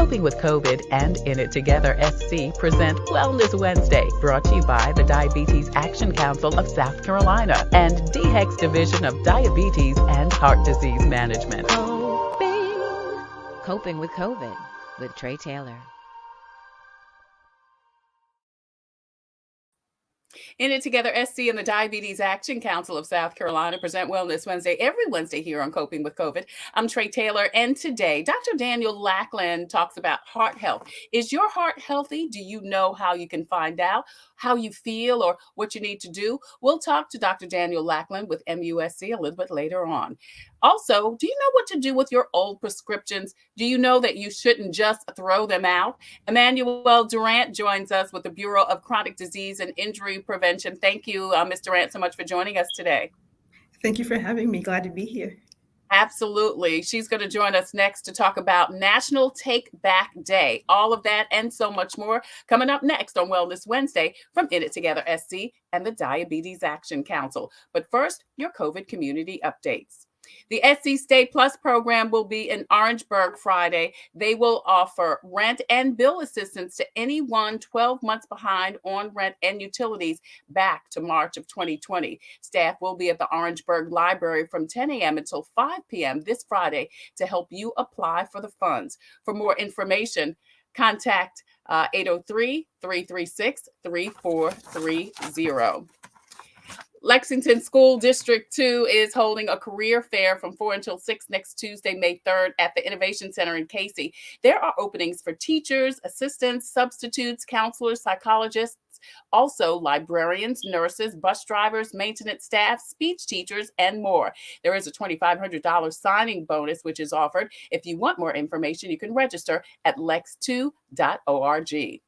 Coping with COVID and In It Together SC present Wellness Wednesday, brought to you by the Diabetes Action Council of South Carolina and DHEC's Division of Diabetes and Heart Disease Management. Coping with COVID with Tre Tailor. In It Together SC and the Diabetes Action Council of South Carolina present Wellness Wednesday every Wednesday here on Coping with COVID. I'm Tre Tailor, and today Dr. Daniel Lackland talks about heart health. Is your heart healthy? Do you know how you can find out how you feel or what you need to do? We'll talk to Dr. Daniel Lackland with MUSC a little bit later on. Also, do you know what to do with your old prescriptions? Do you know that you shouldn't just throw them out? Emmanuel Durant joins us with the Bureau of Chronic Disease and Injury Prevention. Thank you, Ms. Durant, so much for joining us today. Thank you for having me. Glad to be here. Absolutely. She's going to join us next to talk about National Take Back Day. All of that and so much more coming up next on Wellness Wednesday from In It Together SC and the Diabetes Action Council. But first, your COVID community updates. The SC Stay Plus program will be in Orangeburg Friday. They will offer rent and bill assistance to anyone 12 months behind on rent and utilities back to March of 2020. Staff will be at the Orangeburg Library from 10 a.m. until 5 p.m. this Friday to help you apply for the funds. For more information, contact 803-336-3430. Lexington School District 2 is holding a career fair from 4 until 6 next Tuesday, May 3rd at the Innovation Center in Casey. There are openings for teachers, assistants, substitutes, counselors, psychologists, also librarians, nurses, bus drivers, maintenance staff, speech teachers, and more. There is a $2,500 signing bonus which is offered. If you want more information, you can register at lex2.org.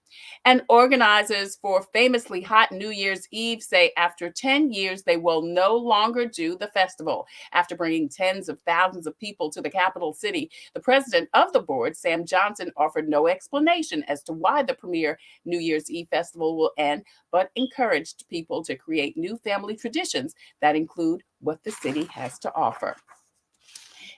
And organizers for Famously Hot New Year's Eve say after 10 years, they will no longer do the festival. After bringing tens of thousands of people to the capital city, the president of the board, Sam Johnson, offered no explanation as to why the premier New Year's Eve festival will end, but encouraged people to create new family traditions that include what the city has to offer.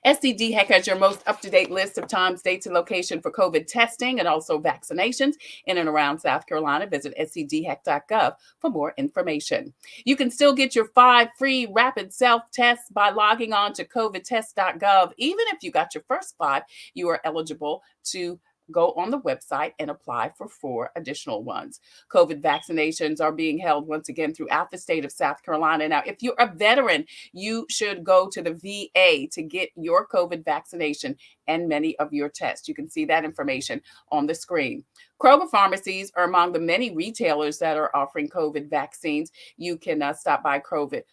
SCDHEC has your most up-to-date list of times, dates, and location for COVID testing and also vaccinations in and around South Carolina. Visit scdhec.gov for more information. You can still get your 5 free rapid self-tests by logging on to covidtest.gov. Even if you got your first 5, you are eligible to go on the website and apply for 4 additional ones. COVID vaccinations are being held once again throughout the state of South Carolina. Now, if you're a veteran, you should go to the VA to get your COVID vaccination and many of your tests. You can see that information on the screen. Kroger pharmacies are among the many retailers that are offering COVID vaccines. You can stop by Kroger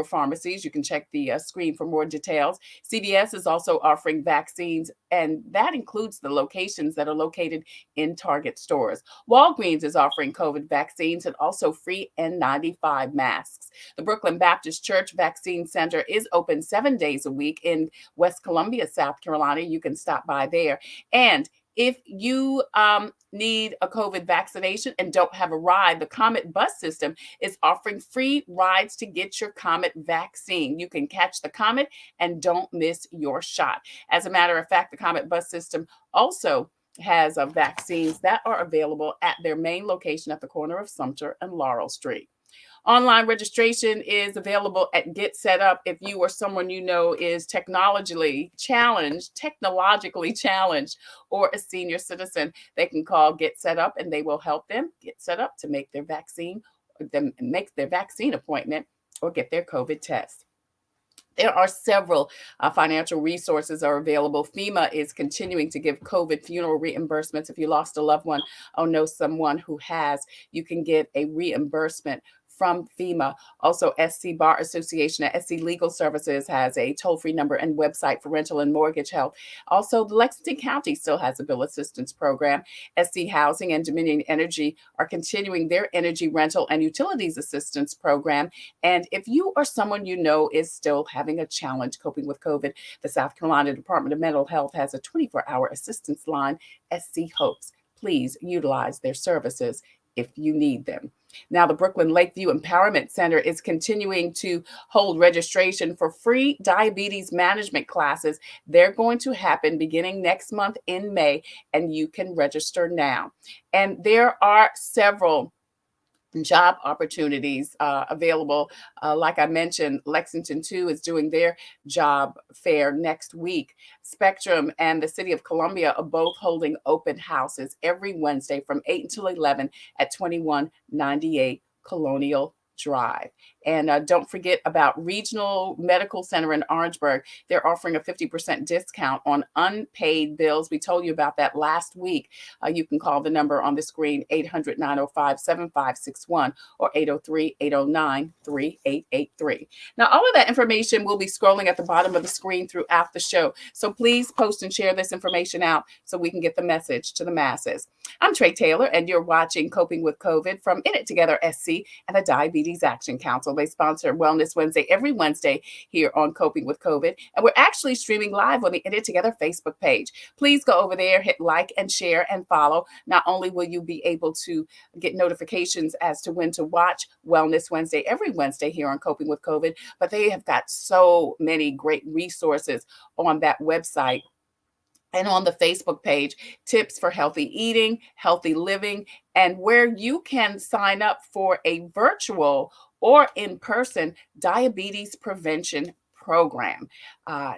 pharmacies. You can check the screen for more details. CVS is also offering vaccines, and that includes the locations that are located in Target stores. Walgreens is offering COVID vaccines and also free N95 masks. The Brooklyn Baptist Church Vaccine Center is open 7 days a week in West Columbia, South Carolina. You can stop by there. And if you need a COVID vaccination and don't have a ride, the Comet bus system is offering free rides to get your Comet vaccine. You can catch the Comet and don't miss your shot. As a matter of fact, the Comet bus system also has vaccines that are available at their main location at the corner of Sumter and Laurel Street. Online registration is available at Get Set Up. If you or someone you know is technologically challenged, or a senior citizen, they can call Get Set Up and they will help them get set up to make their vaccine appointment or get their COVID test. There are several financial resources are available. FEMA is continuing to give COVID funeral reimbursements. If you lost a loved one or know someone who has, you can get a reimbursement from FEMA. Also, SC Bar Association at SC Legal Services has a toll-free number and website for rental and mortgage help. Also, Lexington County still has a bill assistance program. SC Housing and Dominion Energy are continuing their energy rental and utilities assistance program. And if you or someone you know is still having a challenge coping with COVID, the South Carolina Department of Mental Health has a 24-hour assistance line, SC Hopes. Please utilize their services if you need them. Now, the Brooklyn Lakeview Empowerment Center is continuing to hold registration for free diabetes management classes. They're going to happen beginning next month in May, and you can register now. And there are several job opportunities available. Like I mentioned, Lexington 2 is doing their job fair next week. Spectrum and the City of Columbia are both holding open houses every Wednesday from 8 until 11 at 2198 Colonial Drive. And don't forget about Regional Medical Center in Orangeburg. They're offering a 50% discount on unpaid bills. We told you about that last week. You can call the number on the screen, 800-905-7561 or 803-809-3883. Now, all of that information will be scrolling at the bottom of the screen throughout the show. So please post and share this information out so we can get the message to the masses. I'm Tre Tailor, and you're watching Coping with COVID from In It Together SC and the Diabetes Action Council. They sponsor Wellness Wednesday every Wednesday here on Coping with COVID. And we're actually streaming live on the In It Together Facebook page. Please go over there, hit like and share and follow. Not only will you be able to get notifications as to when to watch Wellness Wednesday every Wednesday here on Coping with COVID, but they have got so many great resources on that website and on the Facebook page, tips for healthy eating, healthy living, and where you can sign up for a virtual or in-person diabetes prevention program.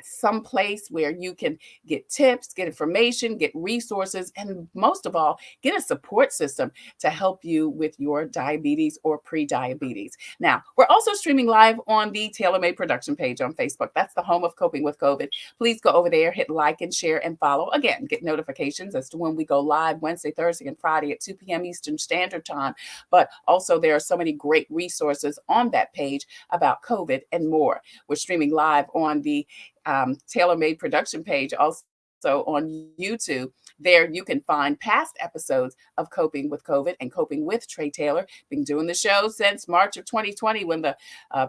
Someplace where you can get tips, get information, get resources, and most of all, get a support system to help you with your diabetes or pre-diabetes. Now, we're also streaming live on the TailorMade production page on Facebook. That's the home of Coping with COVID. Please go over there, hit like and share and follow. Again, get notifications as to when we go live Wednesday, Thursday, and Friday at 2 p.m. Eastern Standard Time. But also, there are so many great resources on that page about COVID and more. We're streaming live on the TailorMade production page, also on YouTube. There you can find past episodes of Coping with COVID and Coping with Tre Tailor. Been doing the show since March of 2020 when the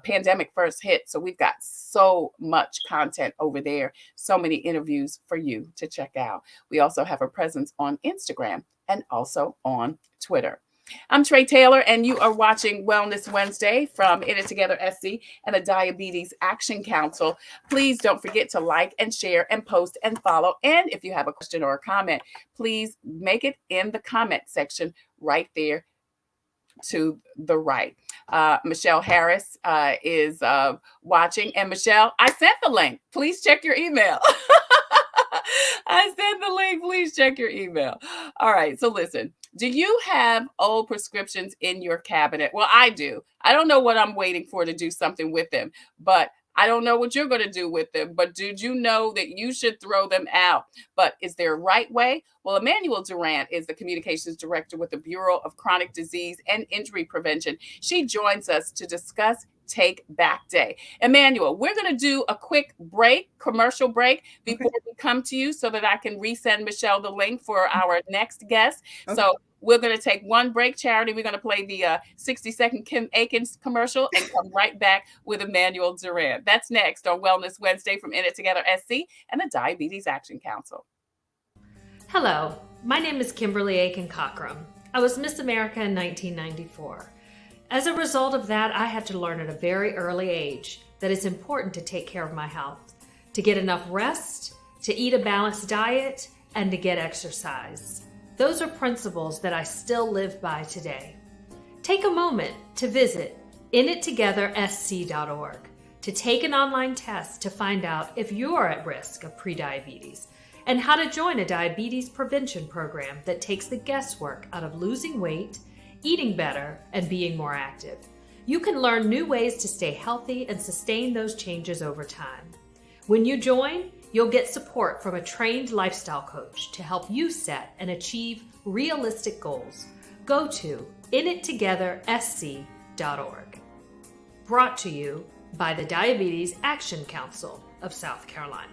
pandemic first hit. So we've got so much content over there, so many interviews for you to check out. We also have a presence on Instagram and also on Twitter. I'm Tre Tailor, and you are watching Wellness Wednesday from In It Together SC and the Diabetes Action Council. Please don't forget to like and share and post and follow. And if you have a question or a comment, please make it in the comment section right there to the right. Michelle Harris is watching. And Michelle, I sent the link. Please check your email. I sent the link. Please check your email. All right. So listen. Do you have old prescriptions in your cabinet? Well, I do. I don't know what I'm waiting for to do something with them, but I don't know what you're going to do with them. But did you know that you should throw them out? But is there a right way? Well, Emmanuelle Durant is the communications director with the Bureau of Chronic Disease and Injury Prevention. She joins us to discuss Take Back Day. Emmanuel, we're going to do a quick break, commercial break, before we come to you so that I can resend Michelle the link for our next guest. Okay. So we're going to take one break, Charity. We're going to play the 60-second Kim Akins commercial and come right back with Emmanuelle Durant. That's next on Wellness Wednesday from In It Together SC and the Diabetes Action Council. Hello, my name is Kimberly Aiken Cockrum. I was Miss America in 1994. As a result of that, I had to learn at a very early age that it's important to take care of my health, to get enough rest, to eat a balanced diet, and to get exercise. Those are principles that I still live by today. Take a moment to visit inittogethersc.org to take an online test to find out if you're at risk of prediabetes and how to join a diabetes prevention program that takes the guesswork out of losing weight, eating better, and being more active. You can learn new ways to stay healthy and sustain those changes over time. When you join, you'll get support from a trained lifestyle coach to help you set and achieve realistic goals. Go to inittogethersc.org. Brought to you by the Diabetes Action Council of South Carolina.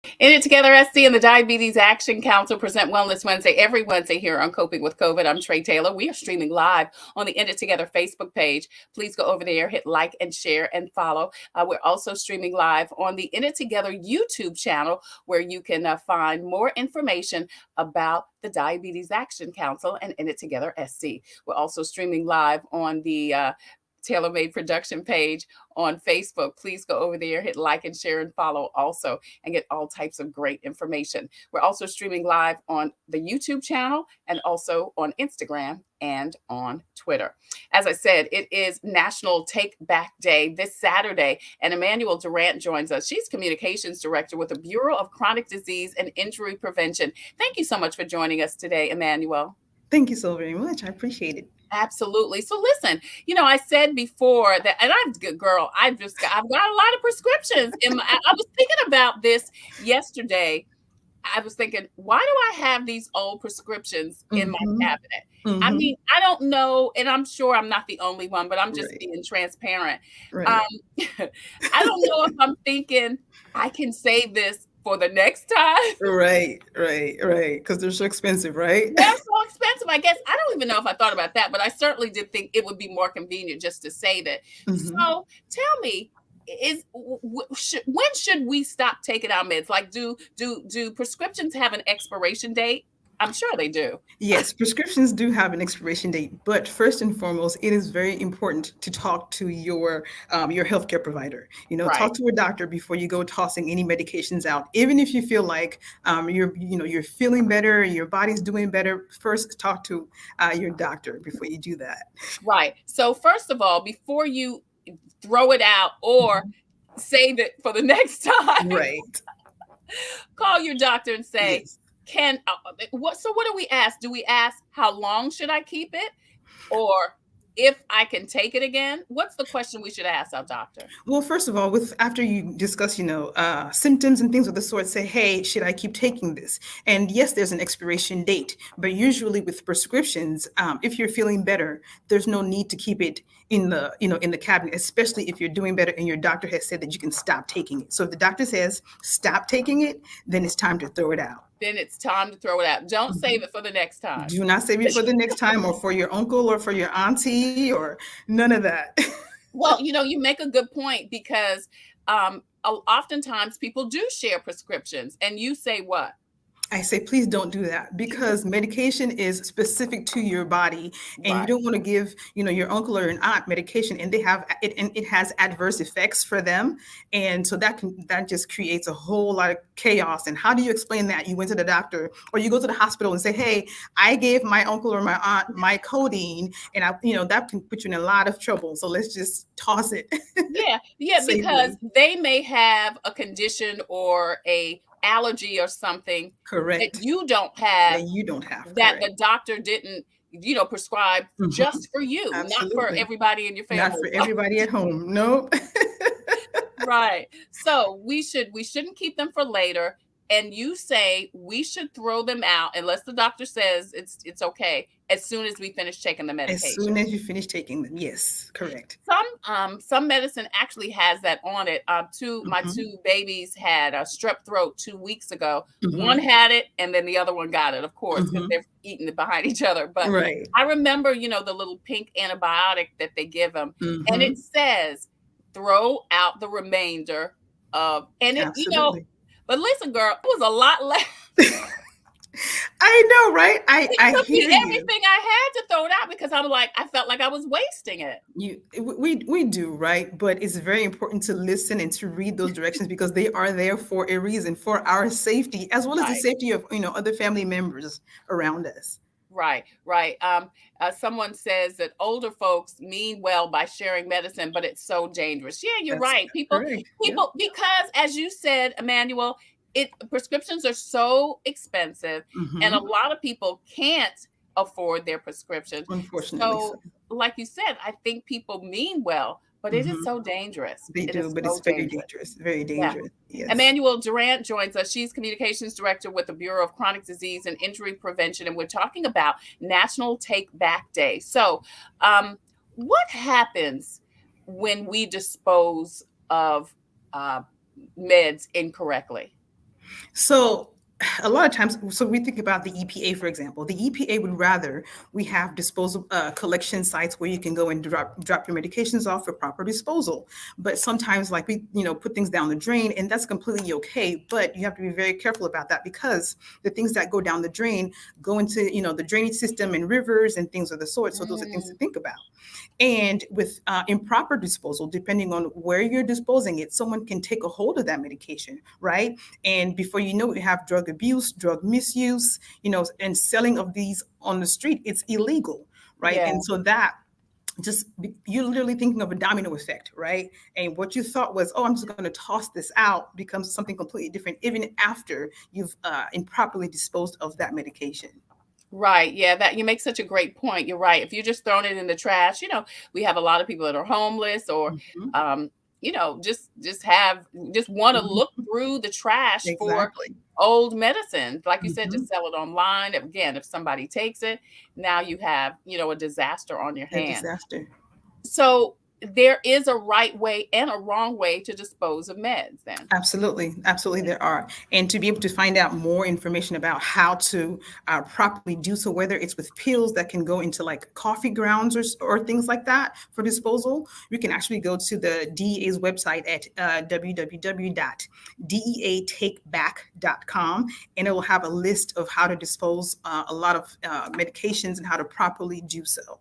In It Together SC and the Diabetes Action Council present Wellness Wednesday every Wednesday here on Coping with COVID. I'm Tre Tailor. We are streaming live on the In It Together Facebook page. Please go over there, hit like and share and follow. We're also streaming live on the In It Together YouTube channel, where you can find more information about the Diabetes Action Council and In It Together SC. We're also streaming live on the Tailor Made Production page on Facebook. Please go over there, hit like and share and follow also, and get all types of great information. We're also streaming live on the YouTube channel and also on Instagram and on Twitter. As I said, it is National Take Back Day this Saturday, and Emmanuelle Durant joins us. She's Communications Director with the Bureau of Chronic Disease and Injury Prevention. Thank you so much for joining us today, Emmanuelle. Thank you so very much. I appreciate it. Absolutely. So listen, I said before that, and I've got a lot of prescriptions. I was thinking about this yesterday. I was thinking, why do I have these old prescriptions in my cabinet? I mean, I don't know, and I'm sure I'm not the only one, but I'm just being transparent. Right. I don't know if I'm thinking I can save this for the next time. Right. Because they're so expensive, right? They're so expensive. I guess I don't even know if I thought about that, but I certainly did think it would be more convenient just to save it. So tell me, when should we stop taking our meds? Like, do prescriptions have an expiration date? I'm sure they do. Yes, prescriptions do have an expiration date, but first and foremost, it is very important to talk to your healthcare provider. Talk to a doctor before you go tossing any medications out. Even if you feel like you're feeling better, your body's doing better, first talk to your doctor before you do that. Right. So first of all, before you throw it out or save it for the next time, right? Call your doctor and say, yes. What do we ask? Do we ask how long should I keep it, or if I can take it again? What's the question we should ask our doctor? Well, first of all, after you discuss, symptoms and things of the sort, say, hey, should I keep taking this? And yes, there's an expiration date, but usually with prescriptions, if you're feeling better, there's no need to keep it in the cabinet, especially if you're doing better and your doctor has said that you can stop taking it. So if the doctor says stop taking it, then it's time to throw it out. Then it's time to throw it out. Don't save it for the next time. Do not save it for the next time, or for your uncle, or for your auntie, or none of that. Well, you make a good point, because oftentimes people do share prescriptions, and you say what? I say, please don't do that, because medication is specific to your body, and you don't want to give, your uncle or an aunt medication and it has adverse effects for them. And so that just creates a whole lot of chaos. And how do you explain that? You went to the doctor, or you go to the hospital and say, hey, I gave my uncle or my aunt my codeine, and that can put you in a lot of trouble. So let's just toss it. Yeah, because they may have a condition or a allergy or something, correct, that you don't have, that correct. The doctor didn't prescribe just for you. Absolutely. Not for everybody in your family, not for everybody at home. Nope. Right. So we shouldn't keep them for later. And you say we should throw them out unless the doctor says it's okay, as soon as we finish taking the medication. As soon as you finish taking them, yes, correct. Some medicine actually has that on it. My two babies had a strep throat 2 weeks ago. One had it, and then the other one got it, of course, because they're eating it behind each other. But I remember, the little pink antibiotic that they give them, and it says throw out the remainder of, and it, Absolutely. But listen, girl, it was a lot less. I know, right? I hear you. Everything I had to throw it out, because I felt like I was wasting it. We do, right? But it's very important to listen and to read those directions, because they are there for a reason, for our safety, as well as the safety of other family members around us. Right. Someone says that older folks mean well by sharing medicine, but it's so dangerous. Yeah, you're right. People, because as you said, Emmanuel, prescriptions are so expensive, and a lot of people can't afford their prescriptions. Unfortunately. So, like you said, I think people mean well, but it is so dangerous. They do, but it's very dangerous. Very dangerous. Yeah. Yes. Emmanuelle Durant joins us. She's Communications Director with the Bureau of Chronic Disease and Injury Prevention, and we're talking about National Take Back Day. So what happens when we dispose of meds incorrectly? So a lot of times, so we think about the EPA, for example. The EPA would rather we have disposal collection sites where you can go and drop your medications off for proper disposal. But sometimes, like we, put things down the drain, and that's completely okay. But you have to be very careful about that because the things that go down the drain go into, the drainage system and rivers and things of the sort. So those are things to think about. And with improper disposal, depending on where you're disposing it, someone can take a hold of that medication, right? And before you know it, you have drug abuse, drug misuse, and selling of these on the street, it's illegal, right? Yeah. And so that you're literally thinking of a domino effect, right? And what you thought was, oh, I'm just going to toss this out, becomes something completely different, even after you've improperly disposed of that medication. Right. Yeah, that you make such a great point. You're right. If you're just throwing it in the trash, we have a lot of people that are homeless or just want to look through the trash for old medicines. Like you said, just sell it online. Again, if somebody takes it, now you have, a disaster on your hands. Disaster. So there is a right way and a wrong way to dispose of meds then. Absolutely. Absolutely, there are. And to be able to find out more information about how to properly do so, whether it's with pills that can go into like coffee grounds or things like that for disposal, you can actually go to the DEA's website at www.deatakeback.com, and it will have a list of how to dispose a lot of medications and how to properly do so.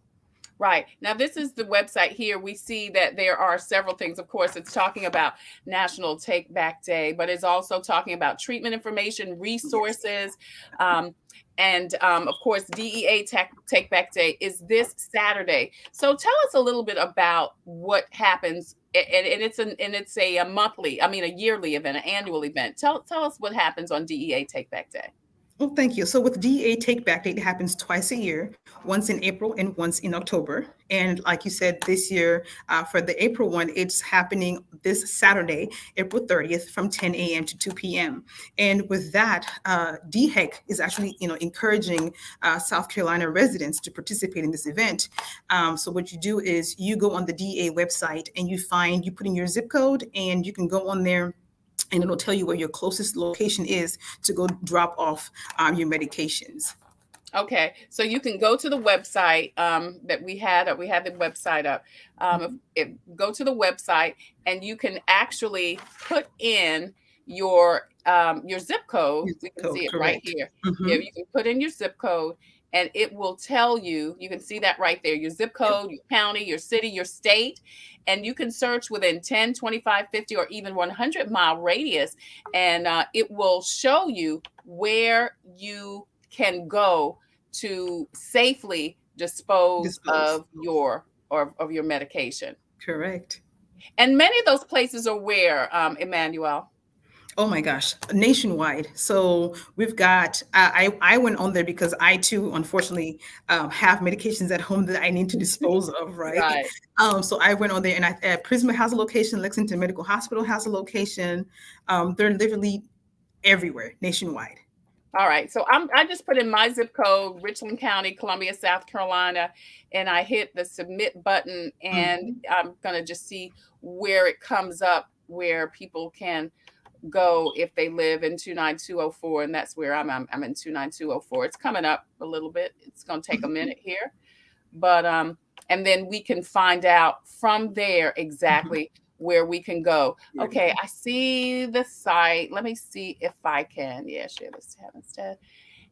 Right. Now, this is the website here. We see that there are several things. Of course, it's talking about National Take Back Day, but it's also talking about treatment information, resources, and of course, DEA Take Back Day is this Saturday. So tell us a little bit about what happens. And it's a monthly, a yearly event, an annual event. Tell us what happens on DEA Take Back Day. Well, thank you. So with DEA Take Back Day, it happens twice a year, once in April and once in October. And like you said, this year, for the April one, it's happening this Saturday, April 30th from 10 a.m. to 2 p.m. And with that, DHEC is actually, encouraging South Carolina residents to participate in this event. So what you do is you go on the DEA website and you put in your zip code, and you can go on there, and it'll tell you where your closest location is to go drop off your medications. Okay, so you can go to the website that we had. We had the website up. Go to the website, and you can actually put in your zip code. We can see it right here. Yeah, you can put in your zip code, and it will tell you. You can see that right there. Your zip code, your county, your city, your state. And you can search within 10, 25, 50, or even 100-mile radius. And it will show you where you can go to safely dispose of your medication. Correct. And many of those places are where, Emmanuel? Oh my gosh, nationwide. So we've got, I went on there because I too, unfortunately, have medications at home that I need to dispose of, right? So I went on there, and Prisma has a location, Lexington Medical Hospital has a location. They're literally everywhere, nationwide. All right. So I just put in my zip code, Richland County, Columbia, South Carolina, and I hit the submit button, and I'm going to just see where it comes up, where people can go if they live in 29204, and that's where I'm in 29204. It's coming up a little bit. It's going to take a minute here, but and then we can find out from there exactly where we can go. Okay, I see the site. Let me see if I can. Yeah, share this tab instead.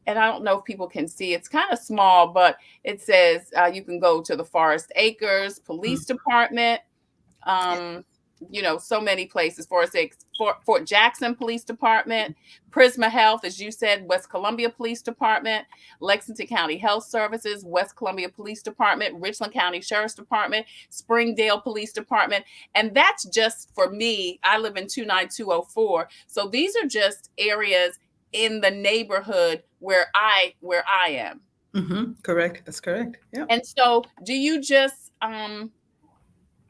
And I don't know if people can see. It's kind of small, but it says you can go to the Forest Acres Police Department. So many places. Fort Jackson Police Department, Prisma Health, as you said, West Columbia Police Department, Lexington County Health Services, West Columbia Police Department, Richland County Sheriff's Department, Springdale Police Department. And that's just for me. I live in 29204. So these are just areas in the neighborhood where I am. Correct. That's correct. Yeah. And so do you just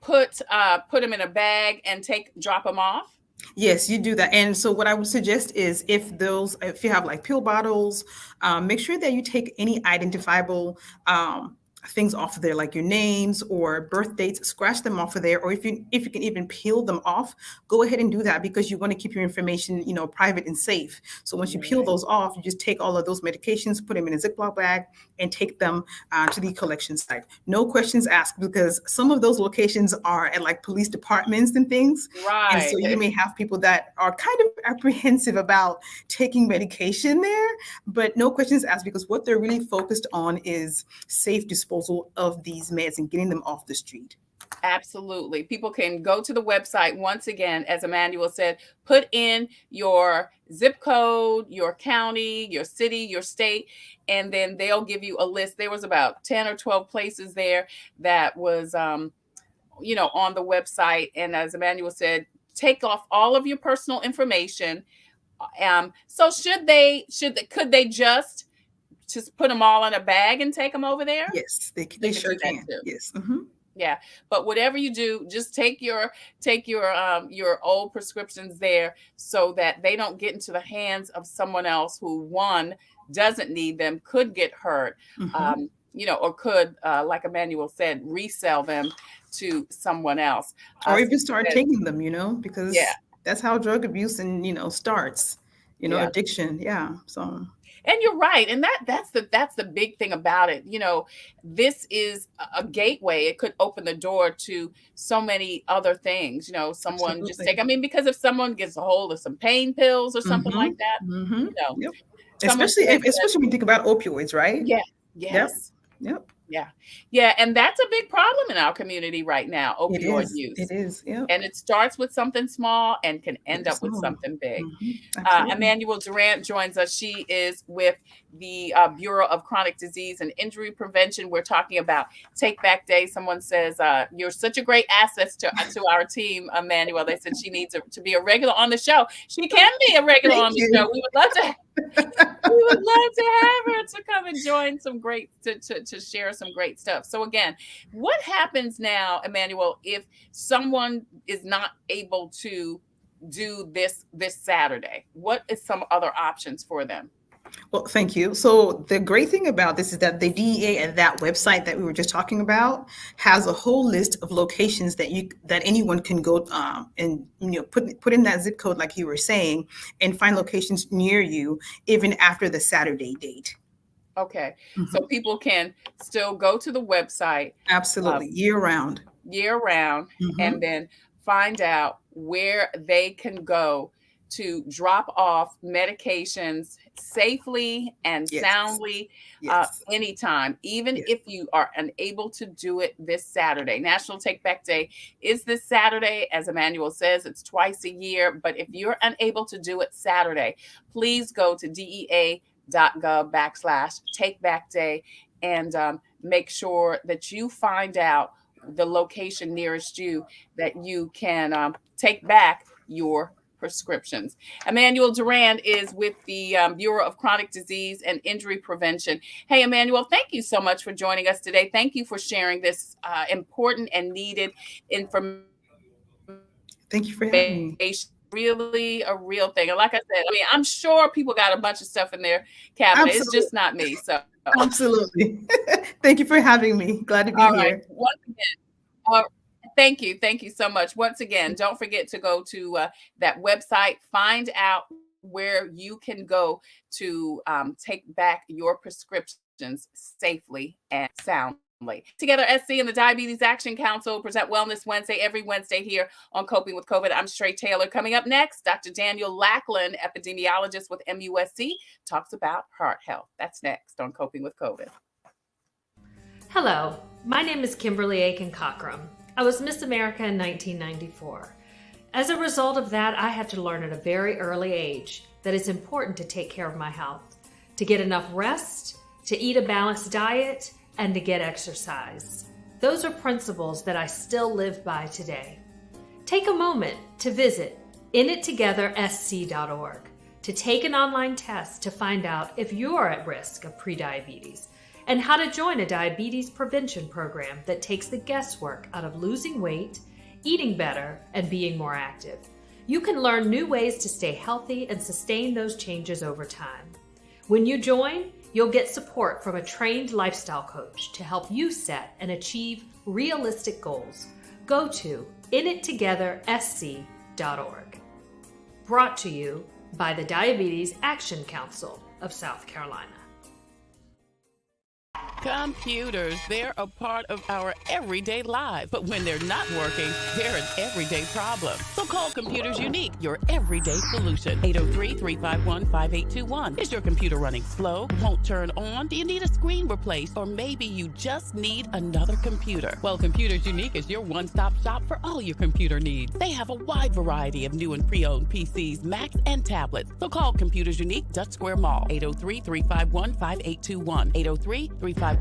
put them in a bag and drop them off? Yes, you do that. And so what I would suggest is if you have like pill bottles, make sure that you take any identifiable things off of there, like your names or birth dates, scratch them off of there. Or if you can even peel them off, go ahead and do that, because you want to keep your information, private and safe. So once you peel those off, you just take all of those medications, put them in a Ziploc bag, and take them to the collection site. No questions asked, because some of those locations are at like police departments and things. Right. And so you may have people that are kind of apprehensive about taking medication there, but no questions asked, because what they're really focused on is safe disposal of these meds and getting them off the street. Absolutely. People can go to the website. Once again, as Emmanuel said, put in your zip code, your county, your city, your state, and then they'll give you a list. There was about 10 or 12 places there that was, on the website. And as Emmanuel said, take off all of your personal information. So could they just put them all in a bag and take them over there? Yes, they sure can. Yes. Mm-hmm. Yeah, but whatever you do, just take your old prescriptions there, so that they don't get into the hands of someone else who, one, doesn't need them, could get hurt, or could, like Emmanuel said, resell them to someone else, or even start taking them. Because that's how drug abuse and starts. Addiction. Yeah. So. And you're right. And that's the big thing about it. This is a gateway. It could open the door to so many other things. Someone Absolutely. just because if someone gets a hold of some pain pills or something like that, Yep. Especially when you think about opioids, right? Yeah. Yes. Yep. Yeah. And that's a big problem in our community right now, opioid use. It is. Yep. And it starts with something small and can end up with something big. Emmanuelle Durant joins us. She is with the Bureau of Chronic Disease and Injury Prevention. We're talking about Take Back Day. Someone says, you're such a great asset to our team, Emmanuelle. They said she needs to be a regular on the show. She can be a regular on the show. We would love to have her to come and join to share some great stuff. So again, what happens now, Emmanuel, if someone is not able to do this Saturday? What is some other options for them? Well, thank you. So the great thing about this is that the DEA and that website that we were just talking about has a whole list of locations that anyone can go and put in that zip code, like you were saying, and find locations near you even after the Saturday date. Okay. So people can still go to the website. Absolutely. Year round, and then find out where they can go to drop off medications safely and soundly anytime, even if you are unable to do it this Saturday. National Take Back Day is this Saturday. As Emmanuel says, it's twice a year. But if you're unable to do it Saturday, please go to DEA.gov/takebackday and make sure that you find out the location nearest you that you can take back your prescriptions. Emmanuelle Durant is with the Bureau of Chronic Disease and Injury Prevention. Hey, Emmanuel, thank you so much for joining us today. Thank you for sharing this important and needed information. Thank you for having me. Really a real thing. And like I said, I'm sure people got a bunch of stuff in their cabinet. Absolutely. It's just not me. So absolutely. Thank you for having me. Glad to be here. Right. Once again, thank you. Thank you so much. Once again, don't forget to go to that website, find out where you can go to take back your prescriptions safely and soundly. Together, SC and the Diabetes Action Council present Wellness Wednesday every Wednesday here on Coping with COVID. I'm Tre Tailor. Coming up next, Dr. Daniel Lackland, epidemiologist with MUSC, talks about heart health. That's next on Coping with COVID. Hello, my name is Kimberly Aiken Cockrum. I was Miss America in 1994. As a result of that, I had to learn at a very early age that it's important to take care of my health, to get enough rest, to eat a balanced diet, and to get exercise. Those are principles that I still live by today. Take a moment to visit inittogethersc.org to take an online test to find out if you're at risk of prediabetes and how to join a diabetes prevention program that takes the guesswork out of losing weight, eating better, and being more active. You can learn new ways to stay healthy and sustain those changes over time. When you join, You'll get support from a trained lifestyle coach to help you set and achieve realistic goals. Go to inittogethersc.org. Brought to you by the Diabetes Action Council of South Carolina. Computers, they're a part of our everyday lives. But when they're not working, they're an everyday problem. So call Computers Unique, your everyday solution. 803-351-5821. Is your computer running slow? Won't turn on? Do you need a screen replaced? Or maybe you just need another computer? Well, Computers Unique is your one-stop shop for all your computer needs. They have a wide variety of new and pre-owned PCs, Macs, and tablets. So call Computers Unique, Dutch Square Mall. 803-351-5821. 803-351-5821.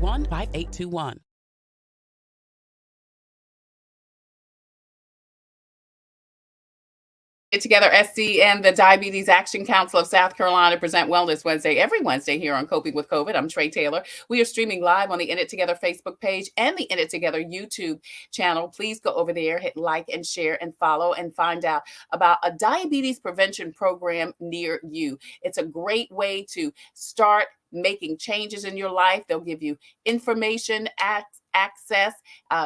Together, SC and the Diabetes Action Council of South Carolina present Wellness Wednesday every Wednesday here on Coping with COVID. I'm Tre Tailor. We are streaming live on the In It Together Facebook page and the In It Together YouTube channel. Please go over there, hit like and share and follow, and find out about a diabetes prevention program near you. It's a great way to start making changes in your life. They'll give you information, access,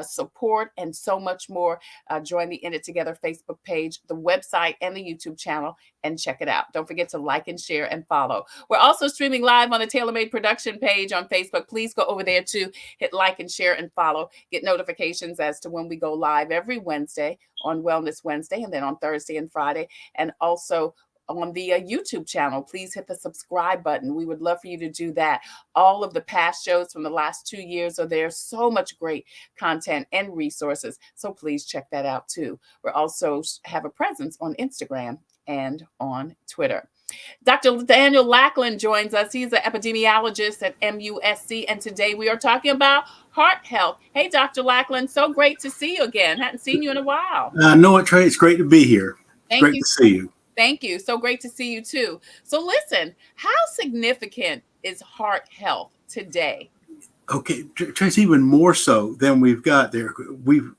support, and so much more. Join the In It Together Facebook page, the website, and the YouTube channel, and check it out. Don't forget to like and share and follow. We're also streaming live on the TailorMade Production page on Facebook. Please go over there too, hit like and share and follow. Get notifications as to when we go live every Wednesday on Wellness Wednesday, and then on Thursday and Friday, and also on the YouTube channel. Please hit the subscribe button. We would love for you to do that. All of the past shows from the last 2 years are there. So much great content and resources. So please check that out too. We also have a presence on Instagram and on Twitter. Dr. Daniel Lackland joins us. He's an epidemiologist at MUSC, and today we are talking about heart health. Hey, Dr. Lackland, so great to see you again. Hadn't seen you in a while. No, what, Tre? It's great to be here. Thank you. Great to see you. Thank you. So great to see you too. So listen, how significant is heart health today? Okay, Trace, even more so than we've got there. We've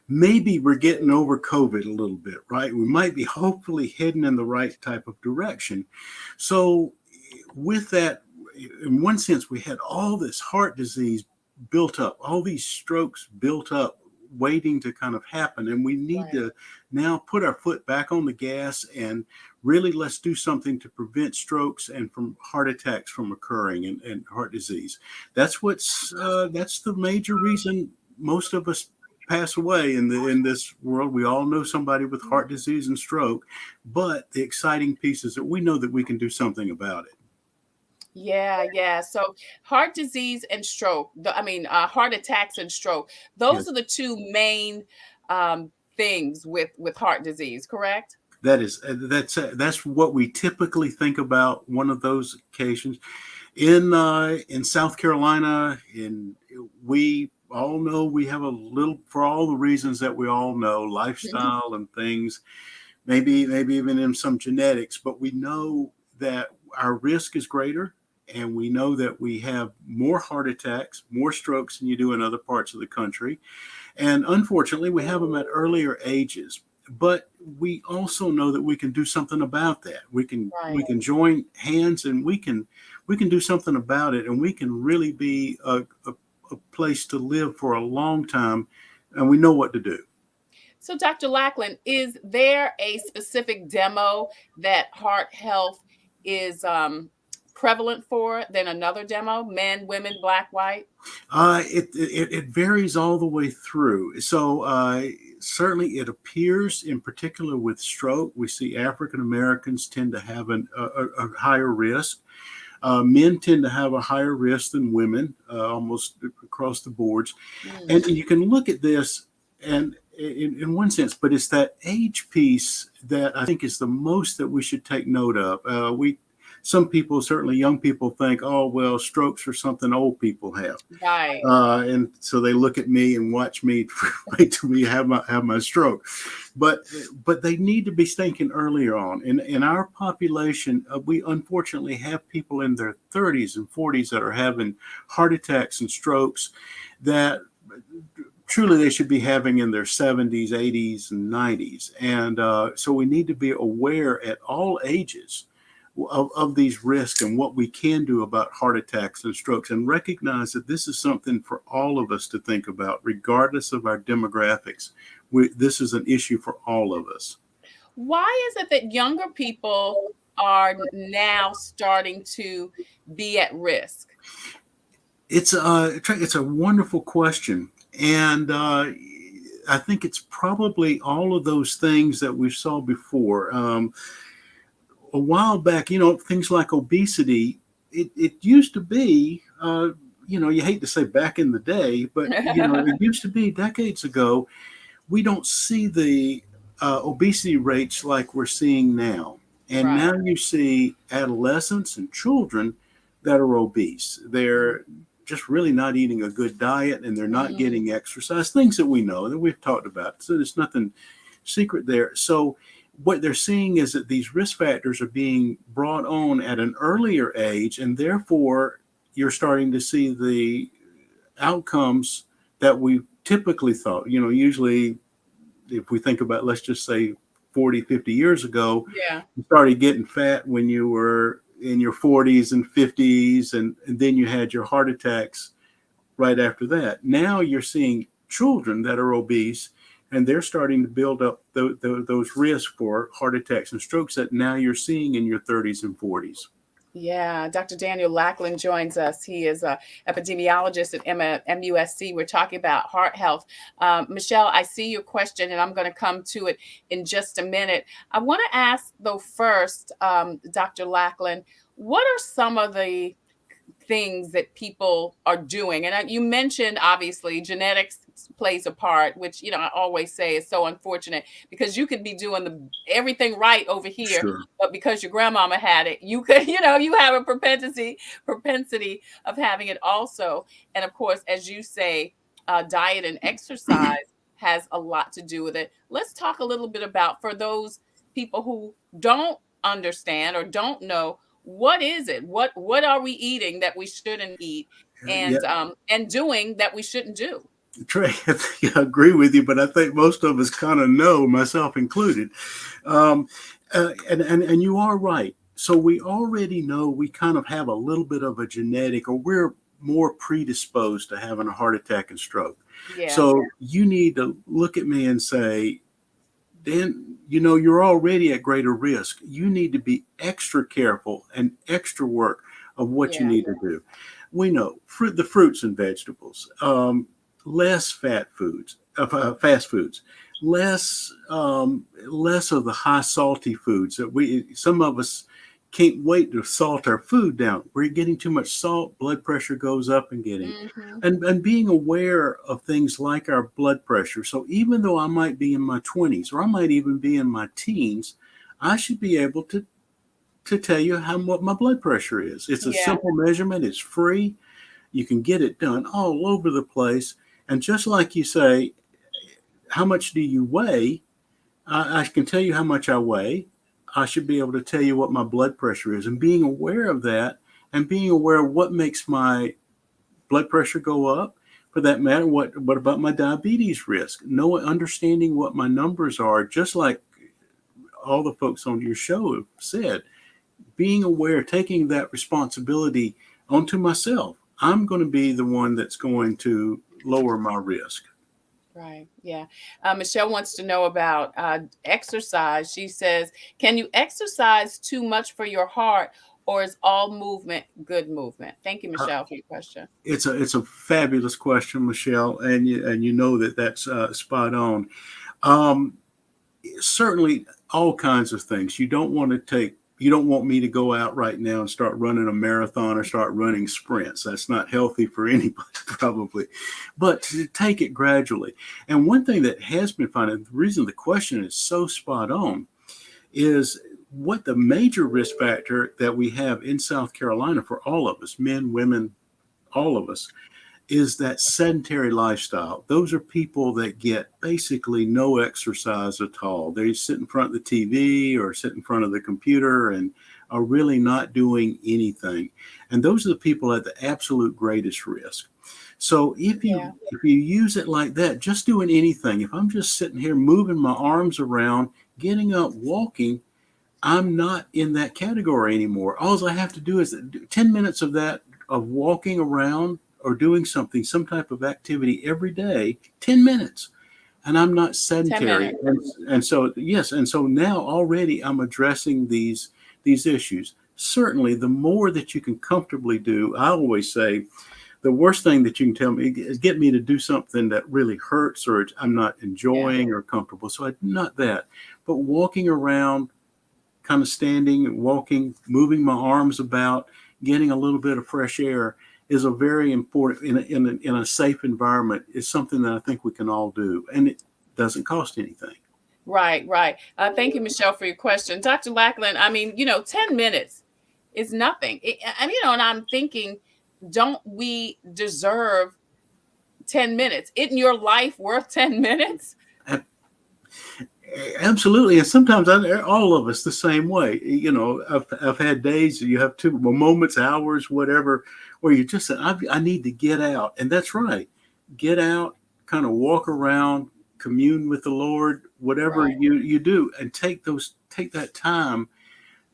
maybe we're getting over COVID a little bit, right? We might be hopefully heading in the right type of direction. So with that, in one sense, we had all this heart disease built up, all these strokes built up, waiting to kind of happen, and we need to now put our foot back on the gas and really let's do something to prevent strokes and from heart attacks from occurring and heart disease. That's the major reason most of us pass away in this world. We all know somebody with heart disease and stroke, but the exciting piece is that we know that we can do something about it. Yeah. So heart disease and stroke, heart attacks and stroke, those are the two main things with heart disease, correct? That's what we typically think about, one of those occasions. In South Carolina, we all know we have a little, for all the reasons that we all know, lifestyle and things, maybe even in some genetics, but we know that our risk is greater. And we know that we have more heart attacks, more strokes than you do in other parts of the country. And unfortunately, we have them at earlier ages. But we also know that we can do something about that. We can join hands and we can do something about it. And we can really be a place to live for a long time. And we know what to do. So Dr. Lackland, is there a specific demo that heart health is prevalent for than another demo? Men, women, black, white? It varies all the way through. So certainly it appears, in particular with stroke, we see African Americans tend to have a higher risk. Men tend to have a higher risk than women, almost across the boards. And you can look at this and in one sense, but it's that age piece that I think is the most that we should take note of. Some people, certainly young people, think, oh, well, strokes are something old people have. Right. And so they look at me and watch me wait till we have my stroke. But they need to be thinking earlier on. In our population, we unfortunately have people in their 30s and 40s that are having heart attacks and strokes that truly they should be having in their 70s, 80s, and 90s. And so we need to be aware at all ages of these risks and what we can do about heart attacks and strokes, and recognize that this is something for all of us to think about, regardless of our demographics. This is an issue for all of us. Why is it that younger people are now starting to be at risk? It's a wonderful question, and I think it's probably all of those things that we saw before. A while back, things like obesity, it used to be, you hate to say back in the day, but, it used to be decades ago. We don't see the obesity rates like we're seeing now. And now you see adolescents and children that are obese. They're just really not eating a good diet, and they're not getting exercise, things that we know, that we've talked about. So there's nothing secret there. So what they're seeing is that these risk factors are being brought on at an earlier age, and therefore you're starting to see the outcomes that we typically thought. Usually if we think about, let's just say 40, 50 years ago, you started getting fat when you were in your 40s and 50s, and then you had your heart attacks right after that. Now you're seeing children that are obese, and they're starting to build up those risks for heart attacks and strokes that now you're seeing in your 30s and 40s. Yeah, Dr. Daniel Lackland joins us. He is an epidemiologist at MUSC. We're talking about heart health. Michelle, I see your question, and I'm going to come to it in just a minute. I want to ask, though, first, Dr. Lackland, what are some of the things that people are doing? And you mentioned, obviously, genetics plays a part, which, I always say is so unfortunate, because you could be doing everything right over here, but because your grandmama had it, you could, you have a propensity of having it also. And of course, as you say, diet and exercise has a lot to do with it. Let's talk a little bit about, for those people who don't understand or don't know, what is it? What are we eating that we shouldn't eat, and doing that we shouldn't do? Trey, I agree with you, but I think most of us kind of know, myself included. And you are right. So we already know we kind of have a little bit of a genetic, or we're more predisposed to having a heart attack and stroke. Yeah. So you need to look at me and say, Dan, you're already at greater risk. You need to be extra careful and extra work of what you need to do. We know the fruits and vegetables, less fast foods, less of the high salty foods that some of us can't wait to salt our food down. We're getting too much salt, blood pressure goes up and and being aware of things like our blood pressure. So even though I might be in my 20s, or I might even be in my teens, I should be able to tell you what my blood pressure is. It's a simple measurement. It's free. You can get it done all over the place. And just like you say, how much do you weigh? I can tell you how much I weigh. I should be able to tell you what my blood pressure is, and being aware of that, and being aware of what makes my blood pressure go up, for that matter. What about my diabetes risk? Understanding what my numbers are, just like all the folks on your show have said, being aware, taking that responsibility onto myself. I'm going to be the one that's going to lower my risk. Right. Yeah. Michelle wants to know about exercise. She says, can you exercise too much for your heart, or is all movement good movement? Thank you, Michelle, for your question. It's a fabulous question, Michelle, and you know that's spot on. Certainly all kinds of things. You don't want me to go out right now and start running a marathon or start running sprints. That's not healthy for anybody, probably. But to take it gradually. And one thing that has been found, and the reason the question is so spot on, is what the major risk factor that we have in South Carolina for all of us, men, women, all of us, is that sedentary lifestyle. Those are people that get basically no exercise at all. They sit in front of the TV or sit in front of the computer and are really not doing anything. And those are the people at the absolute greatest risk. So if you use it like that, just doing anything, if I'm just sitting here moving my arms around, getting up, walking, I'm not in that category anymore. All I have to do is 10 minutes of that, of walking around or doing something, some type of activity every day, 10 minutes. And I'm not 10 sedentary. minutes. And so, yes. And so now already I'm addressing these issues. Certainly, the more that you can comfortably do, I always say, the worst thing that you can tell me is get me to do something that really hurts or I'm not enjoying or comfortable. So not that, but walking around, kind of standing, walking, moving my arms about, getting a little bit of fresh air is a very important in a safe environment is something that I think we can all do. And it doesn't cost anything. Right, right. Thank you, Michelle, for your question. Dr. Lackland, I mean, 10 minutes is nothing. And I'm thinking, don't we deserve 10 minutes? Isn't your life worth 10 minutes? Absolutely. And sometimes all of us the same way. I've had days, you have moments, hours, whatever, where you just say, I need to get out. And that's right. Get out, kind of walk around, commune with the Lord, whatever you do, and take that time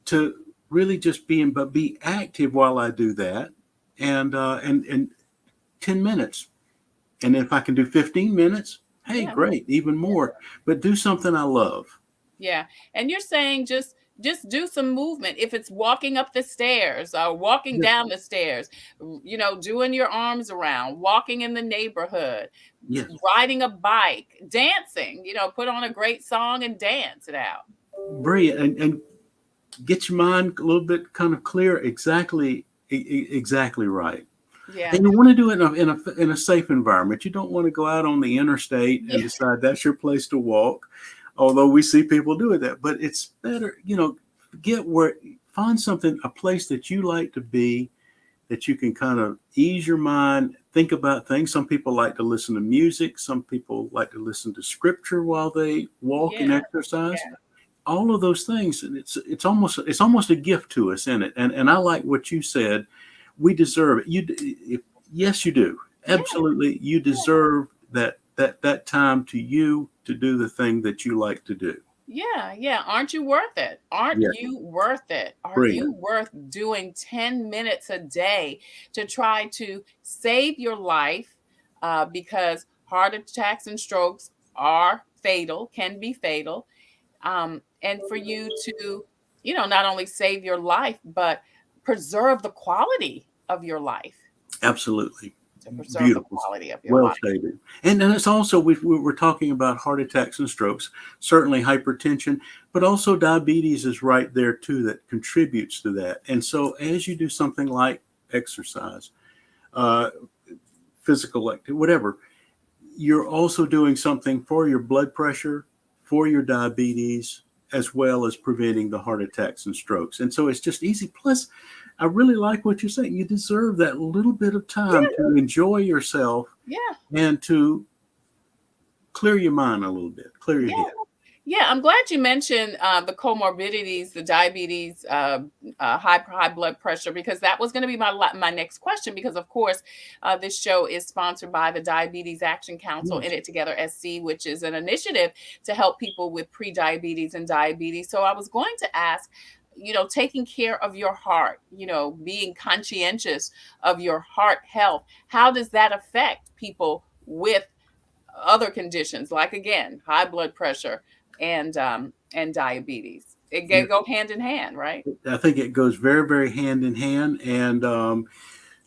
to really just be active while I do that. And 10 minutes. And if I can do 15 minutes, hey, great, even more. But do something I love. Yeah. And you're saying just do some movement. If it's walking up the stairs or walking down the stairs, doing your arms around, walking in the neighborhood, riding a bike, dancing, put on a great song and dance it out. Brilliant. And get your mind a little bit kind of clear. Exactly right. Yeah. And you want to do it in a safe environment. You don't want to go out on the interstate and decide that's your place to walk, although we see people doing that. But it's better, find something, a place that you like to be, that you can kind of ease your mind, think about things. Some people like to listen to music. Some people like to listen to scripture while they walk and exercise. Yeah. All of those things, and it's almost a gift to us, isn't it? And I like what you said. We deserve it. Yes, you do. Absolutely. You deserve that time to you to do the thing that you like to do. Yeah. Yeah. Aren't you worth it? Aren't you worth it? Are you worth doing 10 minutes a day to try to save your life? Because heart attacks and strokes are fatal, can be fatal. And for you to, not only save your life, but preserve the quality of your life. Absolutely. To preserve the quality of your life. Well stated. And it's also, we're talking about heart attacks and strokes, certainly hypertension, but also diabetes is right there too, that contributes to that. And so as you do something like exercise, physical activity, whatever, you're also doing something for your blood pressure, for your diabetes, as well as preventing the heart attacks and strokes. And so it's just easy. Plus, I really like what you're saying. You deserve that little bit of time to enjoy yourself and to clear your mind a little bit, clear your head. Yeah, I'm glad you mentioned the comorbidities, the diabetes, high blood pressure, because that was going to be my next question. Because of course, this show is sponsored by the Diabetes Action Council, In It Together SC, which is an initiative to help people with pre-diabetes and diabetes. So I was going to ask, taking care of your heart, being conscientious of your heart health, how does that affect people with other conditions, like again, high blood pressure and diabetes? It go hand in hand, right? I think it goes very, very hand in hand. And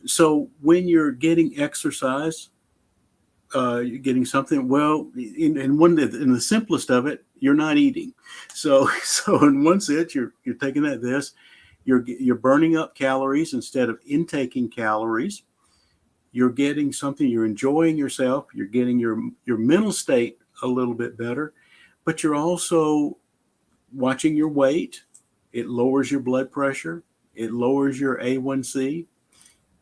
so when you're getting exercise, you're getting something. Well, in the simplest of it, you're not eating. So in one sense, you're taking you're burning up calories instead of intaking calories. You're getting something. You're enjoying yourself. You're getting your mental state a little bit better. But you're also watching your weight. It lowers your blood pressure. It lowers your A1C,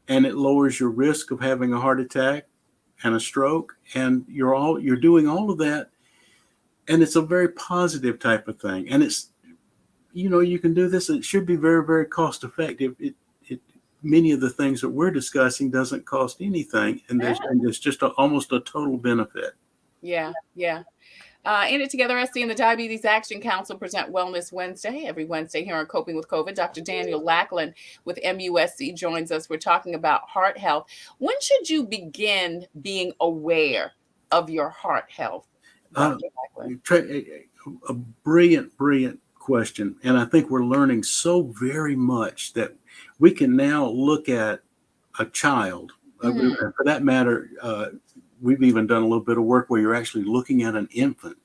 and it lowers your risk of having a heart attack and a stroke. And you're doing all of that, and it's a very positive type of thing. And it's, you can do this. It should be very, very cost effective. Many of the things that we're discussing doesn't cost anything, and there's just almost a total benefit. Yeah. In It Together SC and the Diabetes Action Council present Wellness Wednesday every Wednesday here on Coping with COVID. Dr. Daniel Lackland with MUSC joins us. We're talking about heart health. When should you begin being aware of your heart health, Dr. Lackland? A brilliant question. And I think we're learning so very much that we can now look at a child, for that matter, we've even done a little bit of work where you're actually looking at an infant.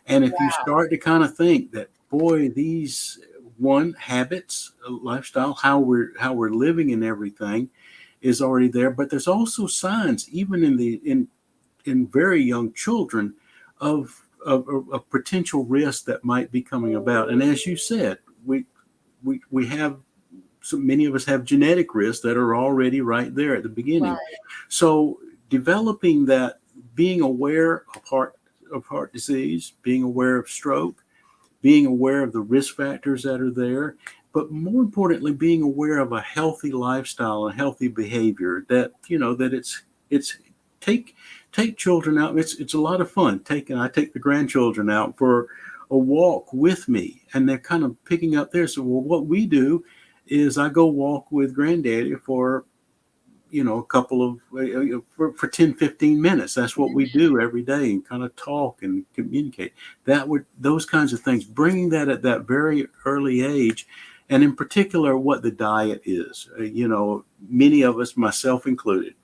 And if you start to kind of think that, boy, these habits, lifestyle, how we're living and everything is already there. But there's also signs, even in very young children, of potential risk that might be coming about. And as you said, we have, so many of us have genetic risks that are already right there at the beginning. Right. So developing that, being aware of heart disease, being aware of stroke, being aware of the risk factors that are there, but more importantly, being aware of a healthy lifestyle and healthy behavior. That it's take children out. It's a lot of fun. I take the grandchildren out for a walk with me, and they're kind of picking up there. So, well, what we do is I go walk with granddaddy for a couple of for 10, 15 minutes. That's what we do every day, and kind of talk and communicate. Those kinds of things, bringing that at that very early age, and in particular what the diet is. Many of us, myself included,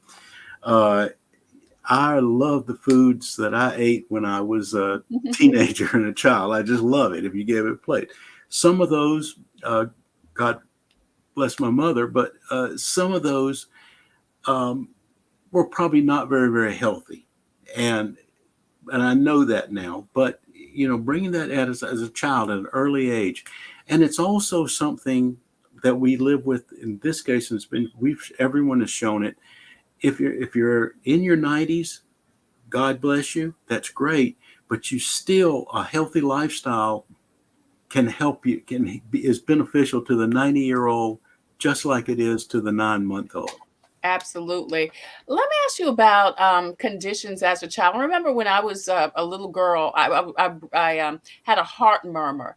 I love the foods that I ate when I was a teenager and a child. I just love it if you gave it a plate. Some of those, God bless my mother, but some of those were probably not very, very healthy. And I know that now. But, bringing that as a child at an early age. And it's also something that we live with in this case, and everyone has shown it. If you're in your 90s, God bless you, that's great. But a healthy lifestyle can help you, is beneficial to the 90-year-old, just like it is to the 9-month-old. Absolutely. Let me ask you about conditions as a child. I remember when I was a little girl, I had a heart murmur.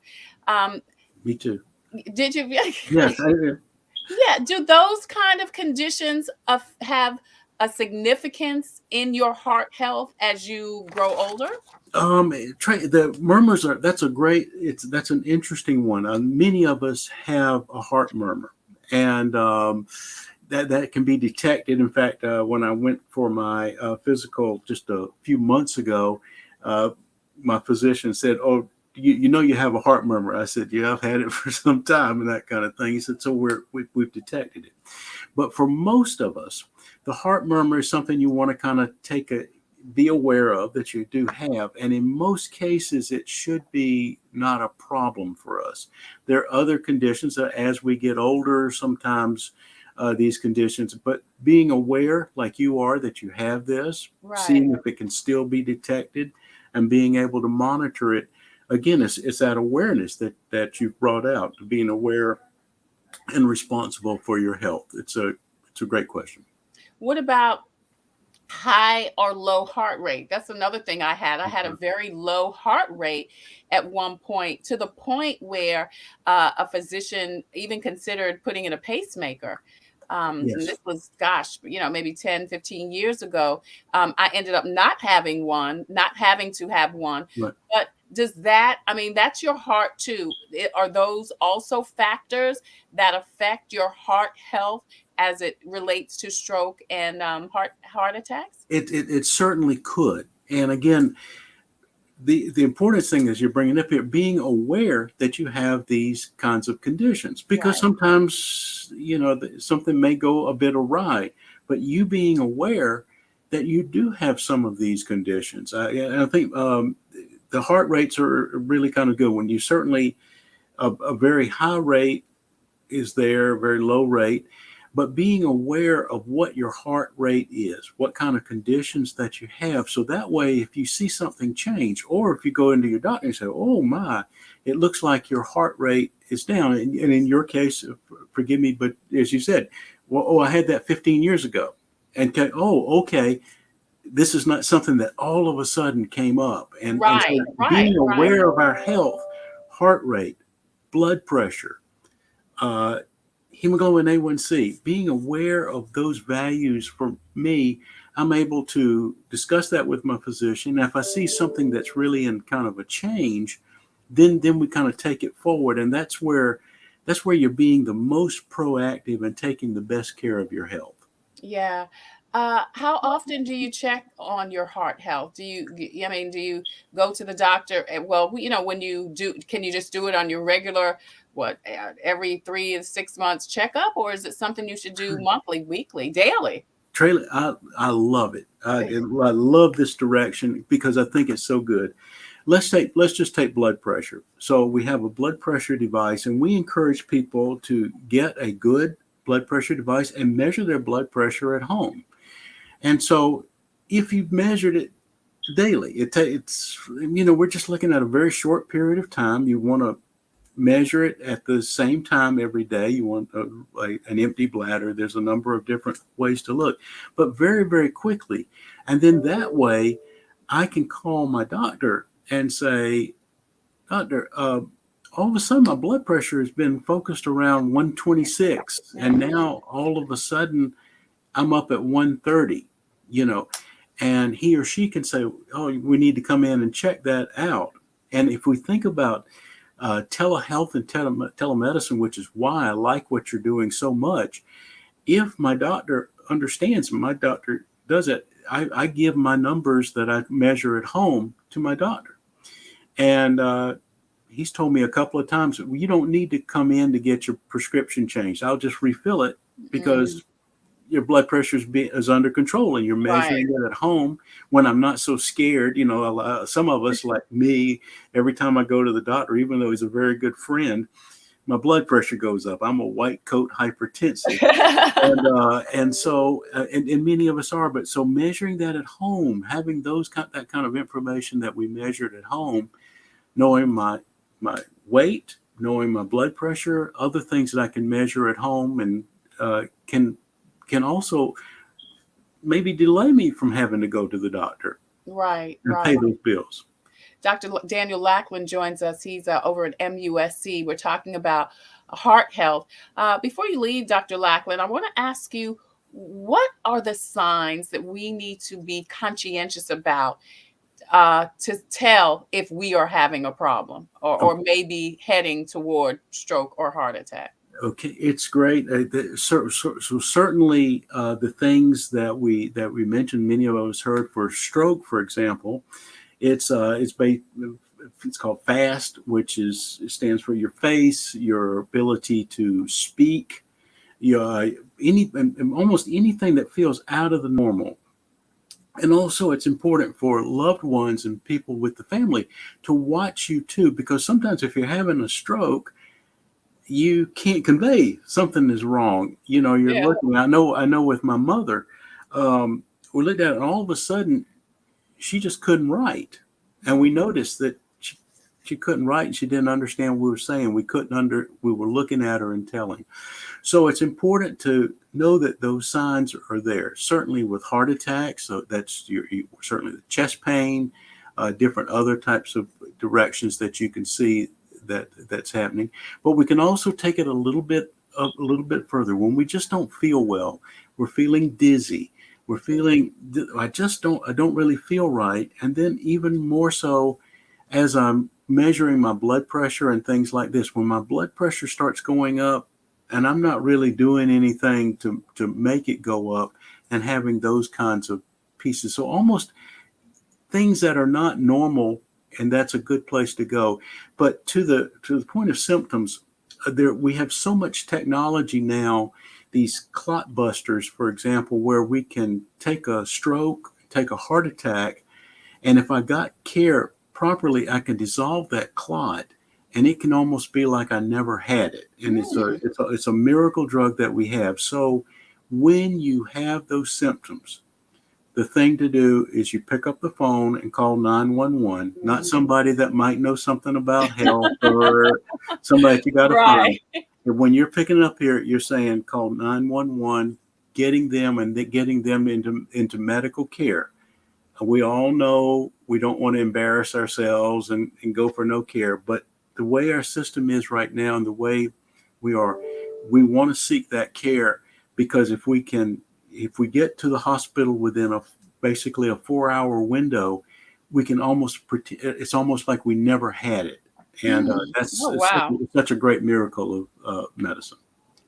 Me too. Did you? Yes, I did. Yeah. Do those kind of conditions have a significance in your heart health as you grow older? The murmurs that's an interesting one. Many of us have a heart murmur, and that can be detected. In fact, when I went for my physical just a few months ago, my physician said, "Oh, you have a heart murmur." I said, "Yeah, I've had it for some time," and that kind of thing. He said, "So we've detected it." But for most of us, the heart murmur is something you want to kind of be aware of that you do have. And in most cases, it should be not a problem for us. There are other conditions that as we get older, sometimes these conditions, but being aware like you are that you have this, right. Seeing if it can still be detected and being able to monitor it. Again, it's that awareness that you've brought out, being aware and responsible for your health. It's a great question. What about high or low heart rate? That's another thing I had. I had a very low heart rate at one point, to the point where a physician even considered putting in a pacemaker. Yes. And this was, maybe 10, 15 years ago. I ended up not having to have one. Right. But does that's your heart too. Are those also factors that affect your heart health as it relates to stroke and heart attacks? It certainly could. And again, the important thing is you're bringing up here, being aware that you have these kinds of conditions, because right. Sometimes, something may go a bit awry, but you being aware that you do have some of these conditions. I think the heart rates are really kind of good when you certainly a very high rate is there, a very low rate. But being aware of what your heart rate is, what kind of conditions that you have. So that way, if you see something change, or if you go into your doctor and say, "Oh my, it looks like your heart rate is down." And in your case, forgive me, but as you said, I had that 15 years ago. And okay, this is not something that all of a sudden came up. And so Right, being right. aware of our health, heart rate, blood pressure, uh, hemoglobin A1C, being aware of those values for me, I'm able to discuss that with my physician. If I see something that's really in kind of a change, then we kind of take it forward. And that's where you're being the most proactive and taking the best care of your health. Yeah. How often do you check on your heart health? Do you go to the doctor? Well, when you do, can you just do it on your regular, every 3 to 6 months checkup, or is it something you should do monthly, weekly, daily? Trailer, I love it. I love this direction because I think it's so good. Let's just take blood pressure. So we have a blood pressure device, and we encourage people to get a good blood pressure device and measure their blood pressure at home. And so if you've measured it daily, it's we're just looking at a very short period of time. You want to measure it at the same time every day. You want an empty bladder. There's a number of different ways to look, but very, very quickly. And then that way I can call my doctor and say, "Doctor, all of a sudden my blood pressure has been focused around 126. And now all of a sudden I'm up at 130, and he or she can say, oh, we need to come in and check that out." And if we think about telehealth and telemedicine, which is why I like what you're doing so much, if my doctor understands, my doctor does it, I give my numbers that I measure at home to my doctor. And he's told me a couple of times, you don't need to come in to get your prescription changed. I'll just refill it because your blood pressure is under control, and you're measuring it at home when I'm not so scared. Some of us, like me, every time I go to the doctor, even though he's a very good friend, my blood pressure goes up. I'm a white coat hypertensive. and many of us are. But so measuring that at home, having that kind of information that we measured at home, knowing my weight, knowing my blood pressure, other things that I can measure at home, and can also maybe delay me from having to go to the doctor. Right. Pay those bills. Dr. Daniel Lackland joins us. He's over at MUSC. We're talking about heart health. Before you leave, Dr. Lackland, I want to ask you, what are the signs that we need to be conscientious about to tell if we are having a problem or maybe heading toward stroke or heart attack? Okay, it's great. So certainly the things that we mentioned, many of us heard for stroke, for example, it's called FAST, which stands for your face, your ability to speak, almost anything that feels out of the normal. And also it's important for loved ones and people with the family to watch you too, because sometimes if you're having a stroke, you can't convey something is wrong. You're looking. I know with my mother, we looked at it, and all of a sudden, she just couldn't write, and we noticed that she couldn't write, and she didn't understand what we were saying. We were looking at her and telling. So it's important to know that those signs are there. Certainly with heart attacks, so that's certainly the chest pain, different other types of directions that you can see that's happening. But we can also take it a little bit further. When we just don't feel well, we're feeling dizzy, we're feeling I don't really feel right. And then even more so, as I'm measuring my blood pressure and things like this, when my blood pressure starts going up and I'm not really doing anything to make it go up, and having those kinds of pieces. So almost things that are not normal, and that's a good place to go. But to the point of symptoms, we have so much technology now, these clot busters, for example, where we can take a stroke, take a heart attack, and if I got care properly, I can dissolve that clot, and it can almost be like I never had it. And it's a miracle drug that we have. So when you have those symptoms, the thing to do is you pick up the phone and call 911, not somebody that might know something about health or somebody that you got to find. And when you're picking up here, you're saying call 911, getting them into medical care. We all know we don't want to embarrass ourselves and go for no care. But the way our system is right now and the way we are, we want to seek that care, because if we get to the hospital within basically a 4-hour window, we can almost pretend it's almost like we never had it. And that's wow. such a great miracle of medicine.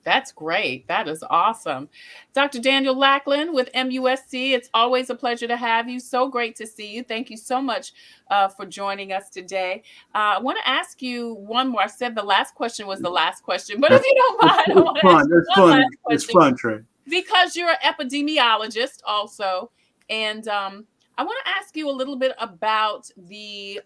That's great. That is awesome. Dr. Daniel Lackland with MUSC, it's always a pleasure to have you. So great to see you. Thank you so much for joining us today. I want to ask you one more. I said the last question was the last question, but if you don't mind, I want to ask you one last question. It's fun, Trey. Because you're an epidemiologist also. And I want to ask you a little bit about the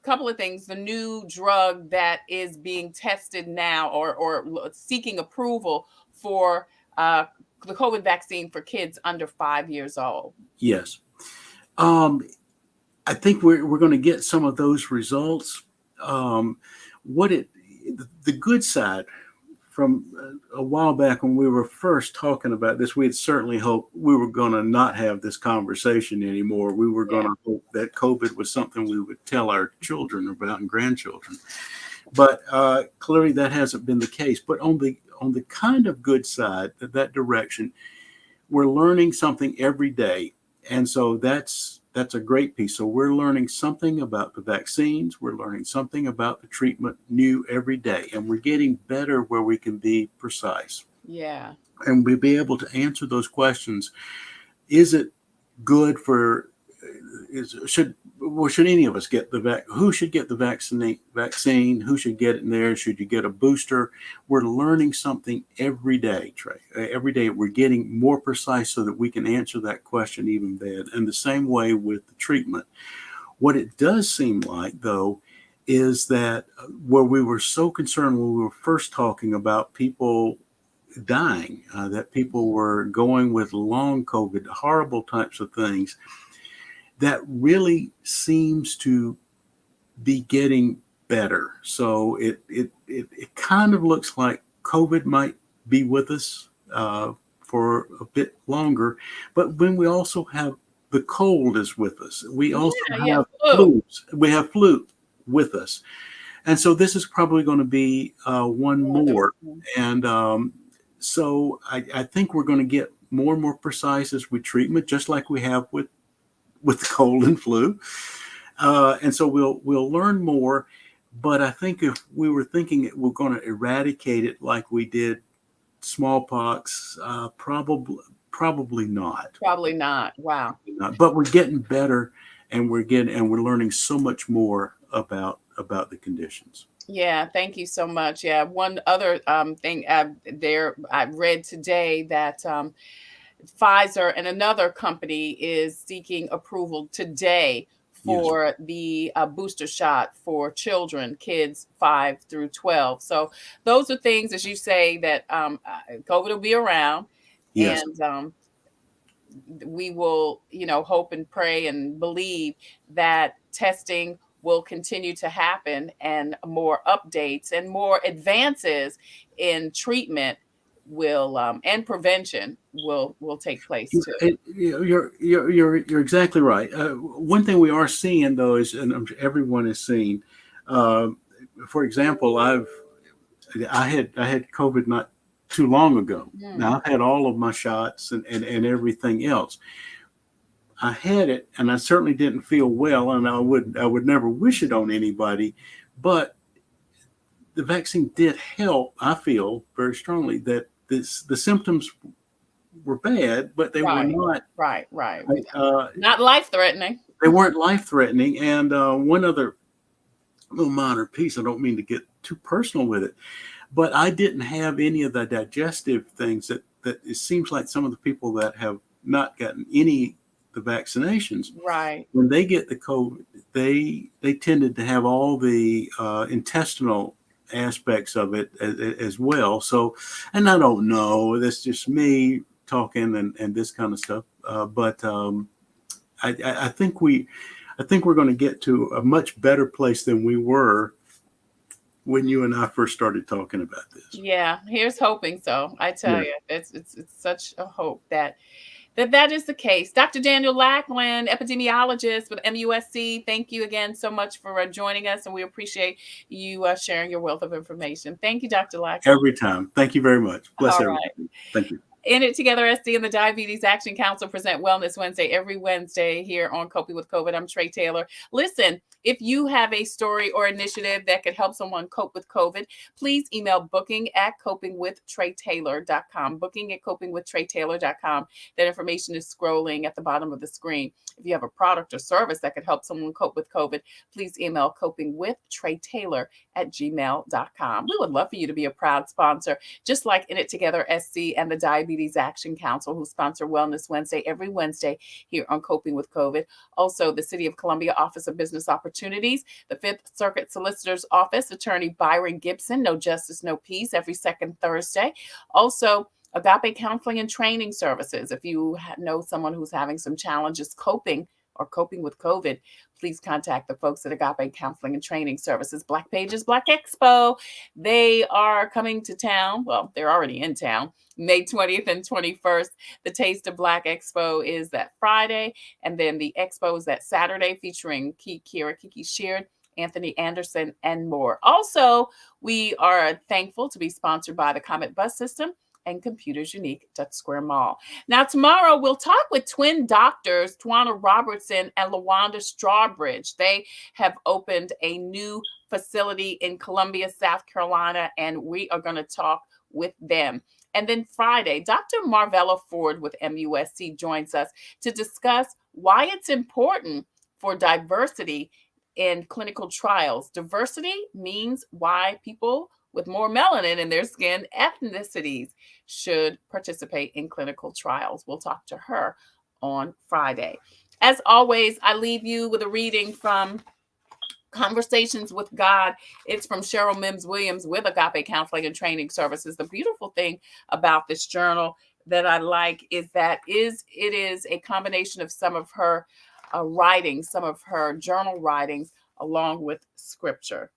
couple of things. The new drug that is being tested now or seeking approval for the COVID vaccine for kids under 5 years old. Yes. I think we're going to get some of those results. The good side, from a while back when we were first talking about this, we had certainly hoped we were going to not have this conversation anymore. We were going to hope that COVID was something we would tell our children about and grandchildren. But clearly that hasn't been the case. But on the kind of good side, that direction, we're learning something every day. And so that's a great piece. So we're learning something about the vaccines. We're learning something about the treatment new every day. And we're getting better where we can be precise. Yeah. And we'll be able to answer those questions. Is it good for, should any of us get who should get the vaccine? Who should get it in there? Should you get a booster? We're learning something every day, Trey. Every day we're getting more precise so that we can answer that question even better. And the same way with the treatment. What it does seem like, though, is that where we were so concerned when we were first talking about people dying, that people were going with long COVID, horrible types of things, that really seems to be getting better. So it kind of looks like COVID might be with us for a bit longer, but when we also have the cold is with us. We also have flu. We have flu with us. And so this is probably going to be one more. And so I think we're going to get more and more precise as we treatment, just like we have with the cold and flu. And so we'll learn more. But I think if we were thinking we're going to eradicate it like we did smallpox, probably not. Probably not. Wow. But we're getting better, and we're learning so much more about the conditions. Yeah, thank you so much. Yeah, one other thing I read today that Pfizer and another company is seeking approval today for the booster shot for children, kids 5 through 12. So those are things, as you say, that COVID will be around. Yes. And we will, hope and pray and believe that testing will continue to happen and more updates and more advances in treatment will and prevention will take place too. You're exactly right. One thing we are seeing, though, is, and everyone is seeing, for example, I had COVID not too long ago. Now I've had all of my shots and everything else. I had it, and I certainly didn't feel well, and I would never wish it on anybody, but the vaccine did help. I feel very strongly that the symptoms were bad, but they were not not life-threatening. They weren't life-threatening. And one other little minor piece, I don't mean to get too personal with it, but I didn't have any of the digestive things that it seems like some of the people that have not gotten any the vaccinations, when they get the COVID, they tended to have all the intestinal aspects of it as well. So, and I don't know, that's just me talking and this kind of stuff. But I think we're going to get to a much better place than we were when you and I first started talking about this. Yeah, here's hoping. So I tell you, it's such a hope that that is the case. Dr. Daniel Lackland, epidemiologist with MUSC, thank you again so much for joining us, and we appreciate you sharing your wealth of information. Thank you, Dr. Lackland. Every time. Thank you very much. Bless All everybody. right. Thank you. In It Together SD and the Diabetes Action Council present Wellness Wednesday every Wednesday here on Coping with COVID. I'm Tre Tailor. Listen, if you have a story or initiative that could help someone cope with COVID, please email booking@copingwithtretailor.com. Booking@copingwithtretailor.com. That information is scrolling at the bottom of the screen. If you have a product or service that could help someone cope with COVID, please email copingwithtretailor@gmail.com. We would love for you to be a proud sponsor, just like In It Together SC and the Diabetes Action Council, who sponsor Wellness Wednesday every Wednesday here on Coping with COVID. Also, the City of Columbia Office of Business Opportunities, the Fifth Circuit Solicitor's Office, Attorney Byron Gibson, No Justice, No Peace, every second Thursday. Also, Agape Counseling and Training Services. If you know someone who's having some challenges coping with COVID, please contact the folks at Agape Counseling and Training Services. Black Pages Black Expo. They are coming to town. Well, they're already in town. May 20th and 21st. The Taste of Black Expo is that Friday. And then the expo is that Saturday, featuring Kiki Sheard, Anthony Anderson, and more. Also, we are thankful to be sponsored by the Comet Bus System and Computers Unique Dutch Square Mall. Now, tomorrow we'll talk with twin doctors, Twana Robertson and LaWanda Strawbridge. They have opened a new facility in Columbia, South Carolina, and we are going to talk with them. And then Friday, Dr. Marvella Ford with MUSC joins us to discuss why it's important for diversity in clinical trials. Diversity means why people with more melanin in their skin, ethnicities, should participate in clinical trials. We'll talk to her on Friday. As always, I leave you with a reading from Conversations with God. It's from Cheryl Mims Williams with Agape Counseling and Training Services. The beautiful thing about this journal that I like is that it is a combination of some of her writings, some of her journal writings, along with scripture.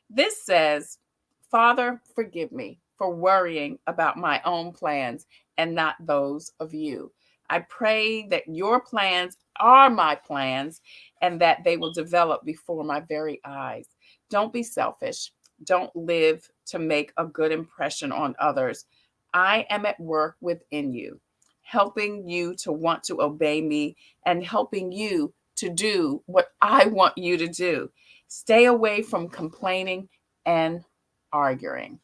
This says, "Father, forgive me for worrying about my own plans and not those of you. I pray that your plans are my plans and that they will develop before my very eyes. Don't be selfish. Don't live to make a good impression on others. I am at work within you, helping you to want to obey me and helping you to do what I want you to do. Stay away from complaining and arguing."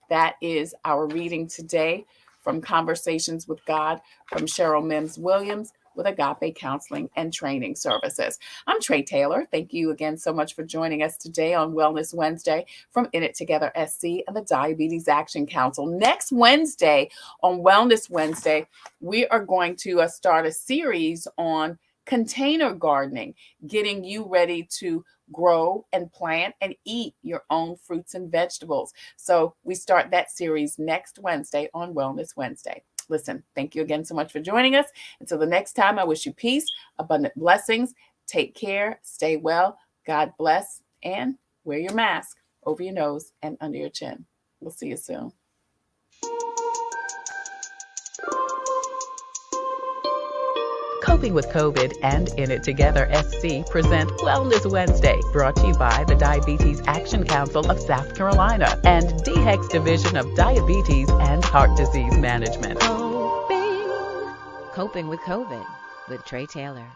That is our reading today from Conversations with God from Cheryl Mims Williams with Agape Counseling and Training Services. I'm Tre Tailor. Thank you again so much for joining us today on Wellness Wednesday from In It Together SC and the Diabetes Action Council. Next Wednesday on Wellness Wednesday, we are going to start a series on container gardening, getting you ready to grow and plant and eat your own fruits and vegetables. So we start that series next Wednesday on Wellness Wednesday. Listen, thank you again so much for joining us. Until the next time, I wish you peace, abundant blessings. Take care, stay well, God bless, and wear your mask over your nose and under your chin. We'll see you soon. Coping with COVID and In It Together SC present Wellness Wednesday, brought to you by the Diabetes Action Council of South Carolina and DHEC's Division of Diabetes and Heart Disease Management. Coping with COVID with Tre Tailor.